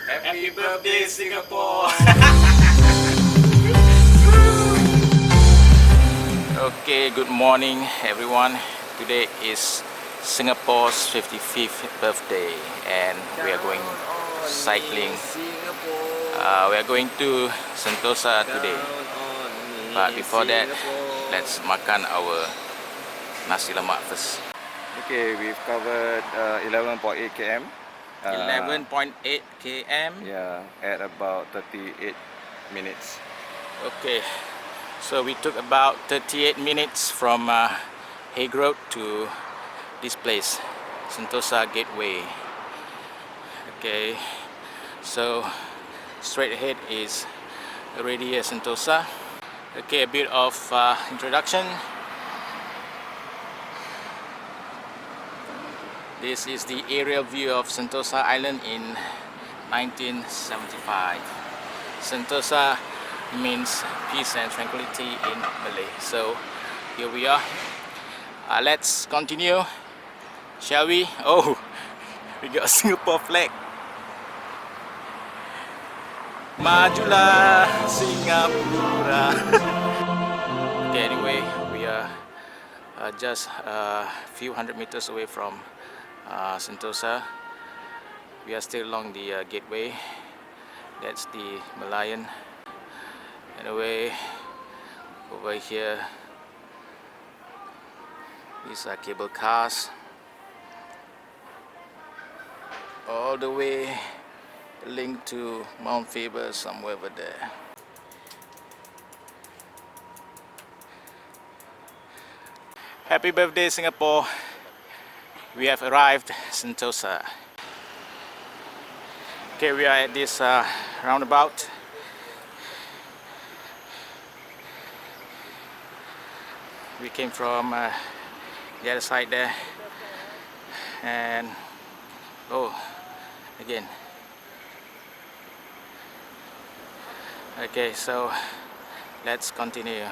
Happy birthday, Singapore! Okay, good morning everyone. Today is Singapore's 55th birthday and we are going cycling. We are going to Sentosa today. But before that, let's makan our nasi lemak first. Okay, we've covered 11.8 km. 11.8 km. Yeah, at about 38 minutes. Okay, so we took about 38 minutes from Hague Road to this place, Sentosa Gateway. Okay, so straight ahead is already Sentosa. Okay, a bit of introduction. This is the aerial view of Sentosa Island in 1975. Sentosa means peace and tranquility in Malay. So here we are. Let's continue, shall we? Oh, we got a Singapore flag. Majulah Singapura. Okay, anyway, we are just a few hundred meters away from Sentosa. We are still along the gateway. That's the Merlion. Anyway, over here, these are cable cars. All the way linked to Mount Faber somewhere over there. Happy birthday, Singapore! We have arrived Sentosa. Okay, we are at this roundabout. We came from the other side there, and oh, again. Okay, so let's continue.